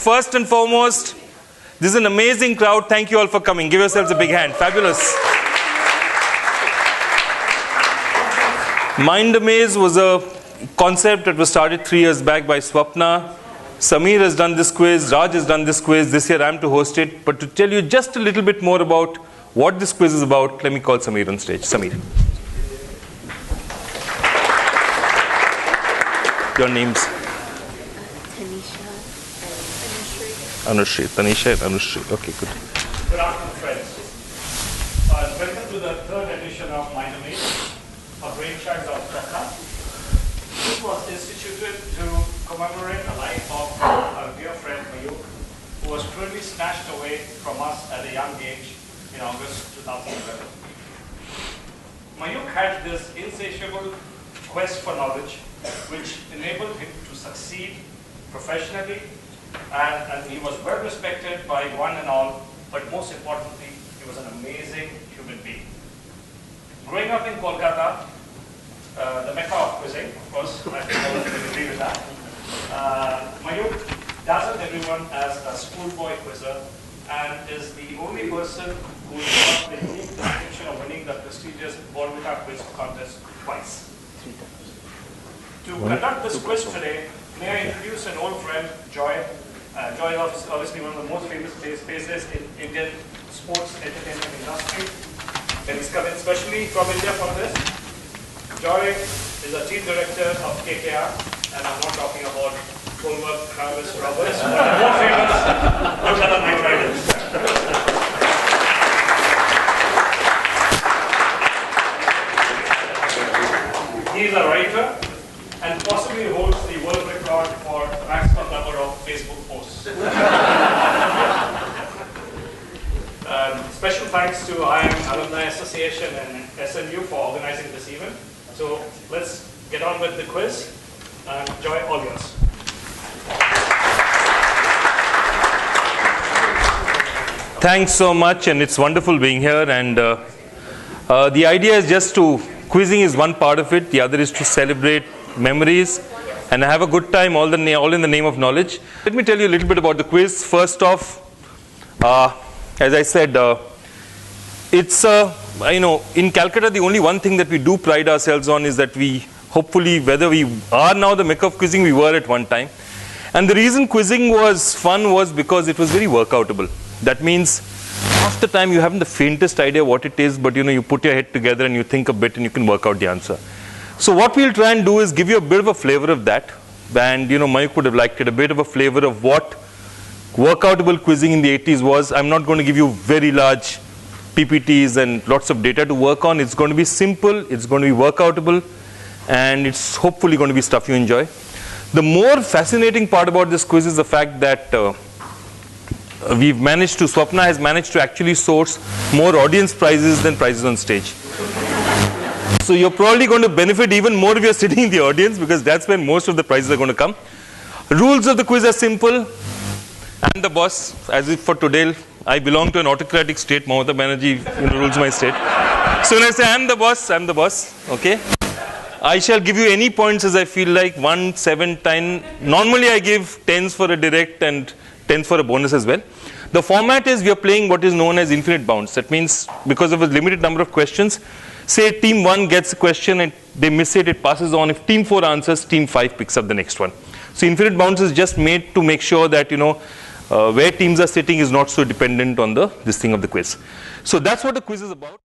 first and foremost, this is an amazing crowd. Thank you all for coming. Give yourselves a big hand. Fabulous. Mind Amaze was a concept that was started 3 years back by Swapna. Samir has done this quiz. Raj has done this quiz. This year I am to host it. But to tell you just a little bit more about what this quiz is about, let me call Samir on stage. Samir. Your names? Anushri. Tanisha and Anushri. Okay, good. Good afternoon, friends. Welcome to the third edition of Mind Amaze, a brainchild of Swapna. This was instituted to commemorate the life of our dear friend Mayuk, who was cruelly snatched away from us at a young age in August 2011. Mayuk had this insatiable quest for knowledge, which enabled him to succeed professionally, and he was well respected by one and all, but most importantly, he was an amazing human being. Growing up in Kolkata, the mecca of quizzing, of course, I think all of you will agree with that, Mayuk dazzled everyone as a schoolboy quizzer and is the only person who got the unique distinction of winning the prestigious Bournvita quiz contest twice. To conduct this quiz today, may I introduce an old friend, Joy. Joy is obviously one of the most famous faces in Indian sports entertainment industry. And he's come in specially from India for this. Joy is a team director of KKR, and I'm not talking about Colbert, Travis, Roberts, but more famous, Kolkata Knight Riders. He is a writer and possibly holds the world record for maximum number of Facebook posts. Special thanks to IIM Alumni Association and SMU for organizing this event. So let's get on with the quiz. Joy, all yours. Thanks so much, and it's wonderful being here. And the idea is just to, quizzing is one part of it. The other is to celebrate memories and have a good time, all in the name of knowledge. Let me tell you a little bit about the quiz. First off, as I said, it's in Calcutta, the only one thing that we do pride ourselves on is that we hopefully, whether we are now the mecca of quizzing, we were at one time. And the reason quizzing was fun was because it was very workoutable. That means half the time you haven't the faintest idea what it is, but you put your head together and you think a bit and you can work out the answer. So what we'll try and do is give you a bit of a flavor of that. And Mayuk would have liked it, a bit of a flavor of what workoutable quizzing in the 80s was. I'm not going to give you very large PPTs and lots of data to work on. It's going to be simple, it's going to be workoutable, and it's hopefully going to be stuff you enjoy. The more fascinating part about this quiz is the fact that Swapna has managed to actually source more audience prizes than prizes on stage. So you're probably going to benefit even more if you're sitting in the audience, because that's when most of the prizes are going to come. Rules of the quiz are simple. I'm the boss, as if for today I belong to an autocratic state. Mamata Banerjee rules my state. So when I say I'm the boss, okay? I shall give you any points as I feel like, 1, 7, 10. Normally I give 10s for a direct and 10s for a bonus as well. The format is we are playing what is known as infinite bounds. That means because of a limited number of questions, say team 1 gets a question and they miss it, it passes on. If team 4 answers, team 5 picks up the next one. So infinite bounds is just made to make sure that where teams are sitting is not so dependent on this thing of the quiz. So that's what the quiz is about.